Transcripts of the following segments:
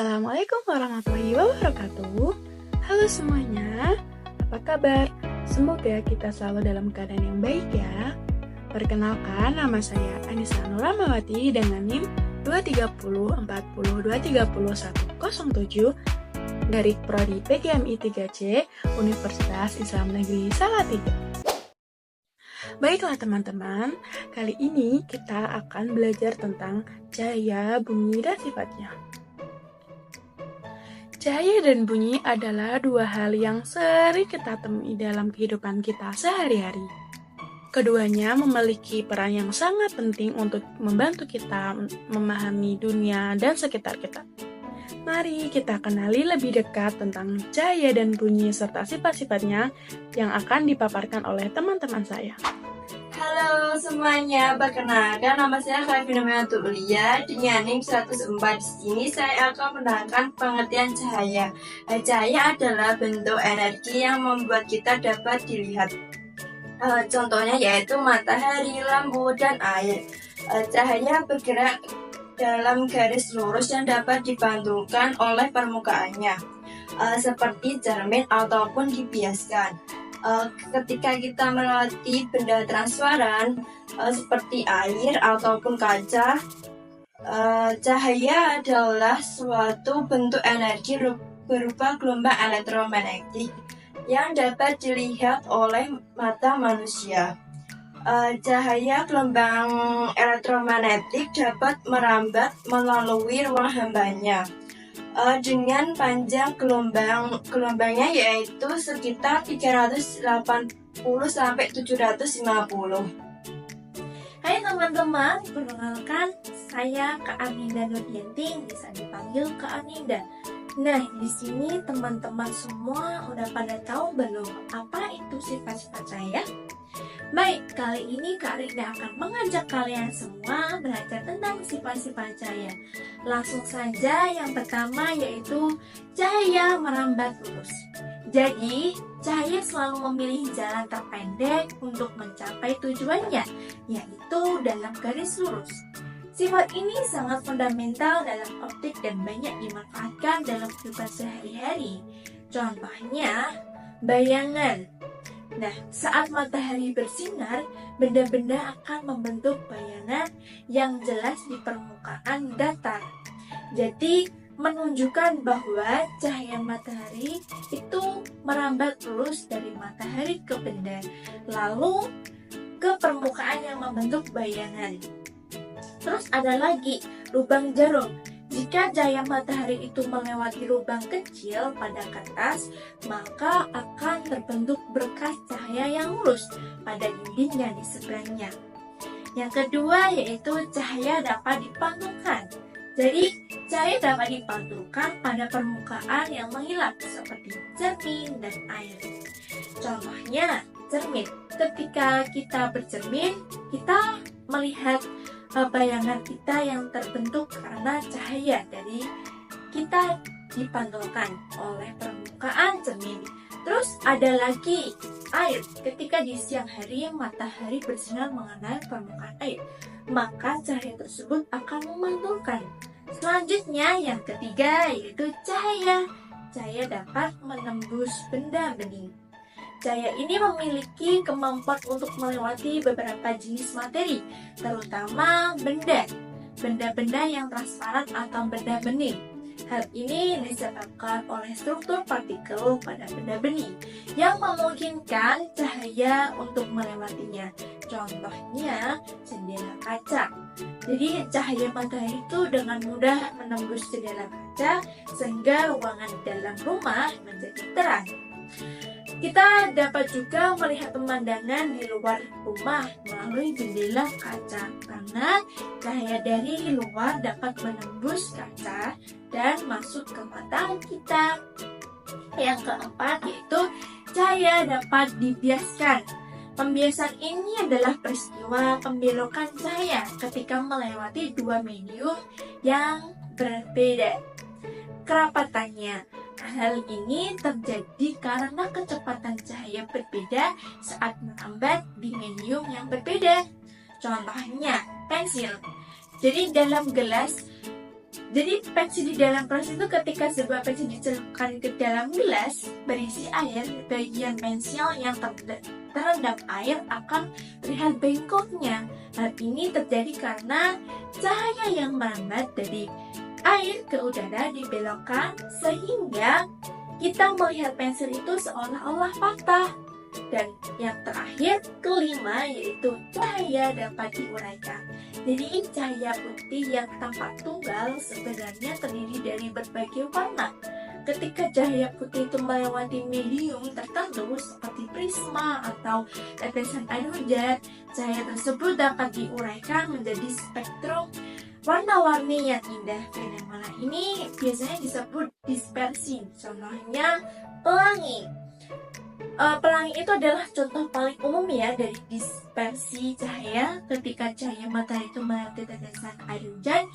Assalamualaikum warahmatullahi wabarakatuh. Halo semuanya, apa kabar? Semoga kita selalu dalam keadaan yang baik ya. Perkenalkan, nama saya Anissa Nuramawati dengan NIM 23040230107 dari Prodi PGMI 3C Universitas Islam Negeri Salatiga. Baiklah teman-teman, kali ini kita akan belajar tentang cahaya, bunyi, dan sifatnya. Cahaya dan bunyi adalah dua hal yang sering kita temui dalam kehidupan kita sehari-hari. Keduanya memiliki peran yang sangat penting untuk membantu kita memahami dunia dan sekitar kita. Mari kita kenali lebih dekat tentang cahaya dan bunyi serta sifat-sifatnya yang akan dipaparkan oleh teman-teman saya. Halo semuanya, perkenalkan nama saya Khalifina Meatulia dengan NIM 104. Di sini saya akan menerangkan pengertian cahaya. Cahaya adalah bentuk energi yang membuat kita dapat dilihat. Contohnya yaitu matahari, lampu, dan air. Cahaya bergerak dalam garis lurus yang dapat dipantulkan oleh permukaannya, seperti cermin ataupun dibiaskan. Ketika kita melewati benda transparan seperti air ataupun kaca, cahaya adalah suatu bentuk energi berupa gelombang elektromagnetik yang dapat dilihat oleh mata manusia. Cahaya gelombang elektromagnetik dapat merambat melalui ruang hambanya dengan panjang gelombangnya yaitu sekitar 380-750. Hai teman-teman, perkenalkan saya Kak Aminda Nuryanti, bisa dipanggil Kak Aminda. Nah, di sini teman-teman semua udah pada tahu belum apa itu sifat-sifat cahaya? Baik, kali ini Kak Rinda akan mengajak kalian semua belajar tentang sifat-sifat cahaya. Langsung saja, yang pertama yaitu cahaya merambat lurus. Jadi, cahaya selalu memilih jalan terpendek untuk mencapai tujuannya, yaitu dalam garis lurus. Sifat ini sangat fundamental dalam optik dan banyak dimanfaatkan dalam kehidupan sehari-hari. Contohnya, bayangan. Nah, saat matahari bersinar, benda-benda akan membentuk bayangan yang jelas di permukaan datar. Jadi, menunjukkan bahwa cahaya matahari itu merambat lurus dari matahari ke benda, lalu ke permukaan yang membentuk bayangan. Terus ada lagi lubang jarum. Jika cahaya matahari itu melewati lubang kecil pada kertas, maka akan terbentuk berkas cahaya yang lurus pada dinding yang di seberangnya. Yang kedua yaitu cahaya dapat dipantulkan. Jadi, cahaya dapat dipantulkan pada permukaan yang mengilap seperti cermin dan air. Contohnya, cermin. Ketika kita bercermin, kita melihat bayangan kita yang terbentuk karena cahaya dari kita dipantulkan oleh permukaan cermin. Terus ada lagi air. Ketika di siang hari matahari bersinar mengenai permukaan air, maka cahaya tersebut akan memantulkan. Selanjutnya yang ketiga yaitu cahaya. Cahaya dapat menembus benda bening. Cahaya ini memiliki kemampuan untuk melewati beberapa jenis materi, terutama benda-benda yang transparan atau benda bening. Hal ini disebabkan oleh struktur partikel pada benda bening yang memungkinkan cahaya untuk melewatinya. Contohnya, jendela kaca. Jadi, cahaya matahari itu dengan mudah menembus jendela kaca sehingga ruangan di dalam rumah menjadi terang. Kita dapat juga melihat pemandangan di luar rumah melalui jendela kaca karena cahaya dari luar dapat menembus kaca dan masuk ke mata kita. Yang keempat yaitu cahaya dapat dibiaskan. Pembiasan ini adalah peristiwa pembelokan cahaya ketika melewati dua medium yang berbeda. Kerapatannya, hal ini terjadi karena kecepatan cahaya berbeda saat merambat di medium yang berbeda. Contohnya, pensil. Jadi dalam gelas Jadi pensi di dalam gelas itu ketika sebuah pensi dicelupkan ke dalam gelas berisi air, bagian pensil yang terendam air akan terlihat bengkoknya. Hal ini terjadi karena cahaya yang merambat dari air ke udara dibelokkan sehingga kita melihat pensil itu seolah-olah patah. Dan yang terakhir, kelima, yaitu cahaya dapat diuraikan. Jadi cahaya putih yang tampak tunggal sebenarnya terdiri dari berbagai warna. Ketika cahaya putih itu melewati medium tertentu seperti prisma atau tetesan air hujan, cahaya tersebut dapat diuraikan menjadi spektrum warna-warni yang indah. Fenomena ini biasanya disebut dispersi. Contohnya pelangi. Pelangi itu adalah contoh paling umum ya dari dispersi cahaya. Ketika cahaya matahari itu melewati tetesan air hujan,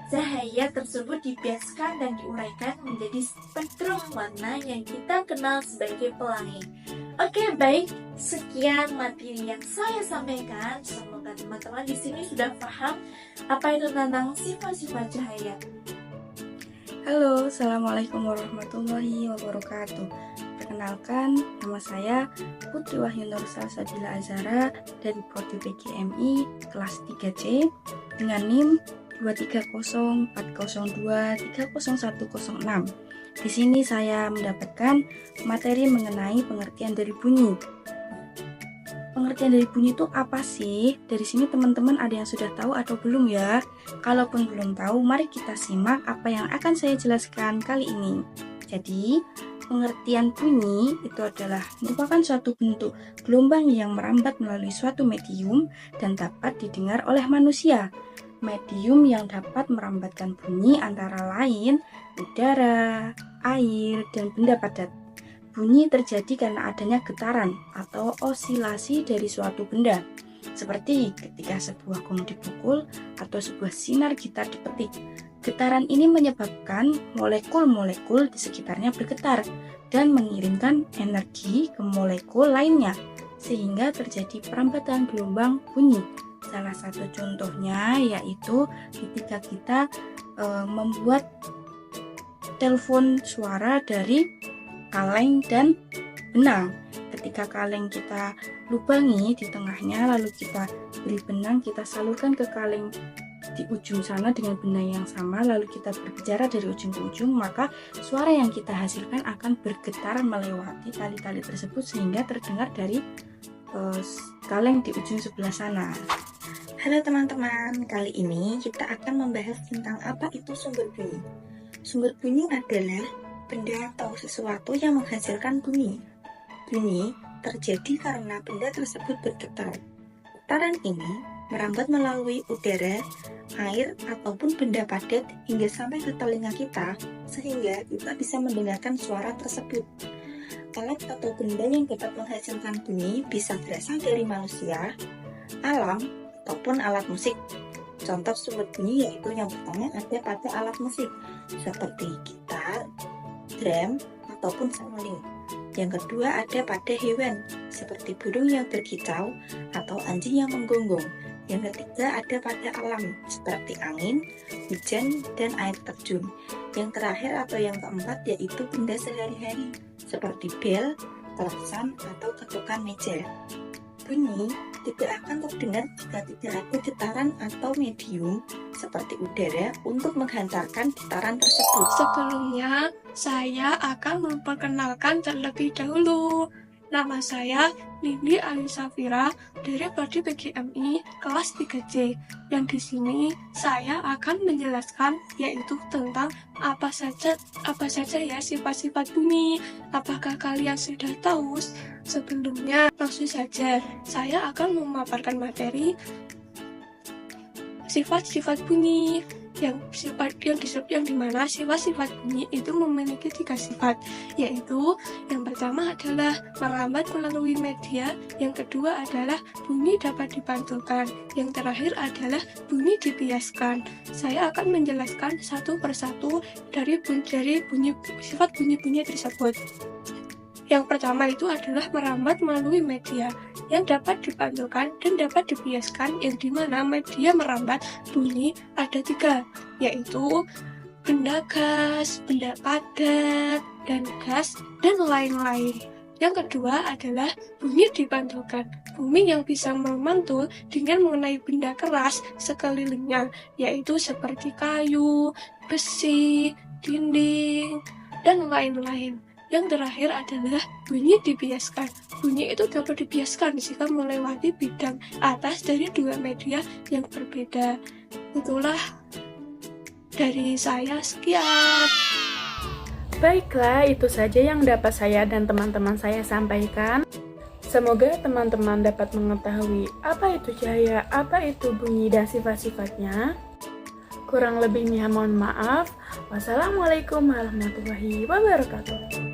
cahaya tersebut dibiaskan dan diuraikan menjadi spektrum warna yang kita kenal sebagai pelangi. Oke, baik, sekian materi yang saya sampaikan. Semoga teman-teman di sini sudah paham apa itu tentang sifat-sifat cahaya. Halo, Assalamualaikum warahmatullahi wabarakatuh. Perkenalkan, nama saya Putri Wahyu Nur Salsabila Azhara dari Prodi PGMI kelas 3C dengan NIM 23040230106. Di sini saya mendapatkan materi mengenai pengertian dari bunyi. Pengertian dari bunyi itu apa sih? Dari sini teman-teman ada yang sudah tahu atau belum ya? Kalaupun belum tahu, mari kita simak apa yang akan saya jelaskan kali ini. Jadi, pengertian bunyi itu adalah merupakan suatu bentuk gelombang yang merambat melalui suatu medium dan dapat didengar oleh manusia. Medium yang dapat merambatkan bunyi antara lain udara, air, dan benda padat. Bunyi terjadi karena adanya getaran atau osilasi dari suatu benda, seperti ketika sebuah gong dipukul atau sebuah sinar gitar dipetik. Getaran ini menyebabkan molekul-molekul di sekitarnya bergetar dan mengirimkan energi ke molekul lainnya, sehingga terjadi perambatan gelombang bunyi. Salah satu contohnya yaitu ketika kita membuat telepon suara dari kaleng dan benang. Ketika kaleng kita lubangi di tengahnya, lalu kita beri benang, kita salurkan ke kaleng di ujung sana dengan benang yang sama, lalu kita berbicara dari ujung ke ujung, maka suara yang kita hasilkan akan bergetar melewati tali-tali tersebut sehingga terdengar dari kaleng di ujung sebelah sana. Halo teman-teman, kali ini kita akan membahas tentang apa itu sumber bunyi. Sumber bunyi adalah benda atau sesuatu yang menghasilkan bunyi. Bunyi terjadi karena benda tersebut bergetar. Getaran ini merambat melalui udara, air, ataupun benda padat hingga sampai ke telinga kita, sehingga kita bisa mendengarkan suara tersebut. Alat atau benda yang dapat menghasilkan bunyi bisa berasal dari manusia, alam, ataupun alat musik. Contoh sumber bunyi yaitu yang pertama ada pada alat musik, seperti gitar, drum, ataupun sampling. Yang kedua ada pada hewan, seperti burung yang berkicau atau anjing yang menggonggong. Yang ketiga ada pada alam, seperti angin, hujan, dan air terjun. Yang terakhir atau yang keempat yaitu benda sehari-hari, seperti bel, klakson, atau ketukan meja. Bunyi tidak akan terdengar jika tidak ada getaran atau medium seperti udara untuk menghantarkan getaran tersebut. Sebelumnya, saya akan memperkenalkan terlebih dahulu. Nama saya Lili Alisafira dari Prodi PGMI kelas 3C. Yang di sini saya akan menjelaskan yaitu tentang apa saja ya sifat-sifat bunyi. Apakah kalian sudah tahu? Sebelumnya, langsung saja saya akan memaparkan materi sifat-sifat bunyi yang dimana sifat-sifat bunyi itu memiliki 3 sifat, yaitu yang pertama adalah merambat melalui media, yang kedua adalah bunyi dapat dipantulkan, yang terakhir adalah bunyi dibiaskan. Saya akan menjelaskan satu persatu dari sifat bunyi-bunyi tersebut. Yang pertama itu adalah merambat melalui media yang dapat dipantulkan dan dapat dibiaskan, yang dimana media merambat bunyi ada 3, yaitu benda gas, benda padat, dan gas, dan lain-lain. Yang kedua adalah bunyi dipantulkan. Bunyi yang bisa memantul dengan mengenai benda keras sekelilingnya, yaitu seperti kayu, besi, dinding, dan lain-lain. Yang terakhir adalah bunyi dibiaskan. Bunyi itu dapat dibiaskan jika melewati bidang atas dari dua media yang berbeda. Itulah dari saya, sekian. Baiklah, itu saja yang dapat saya dan teman-teman saya sampaikan. Semoga teman-teman dapat mengetahui apa itu cahaya, apa itu bunyi, dan sifat-sifatnya. Kurang lebihnya mohon maaf. Wassalamualaikum warahmatullahi wabarakatuh.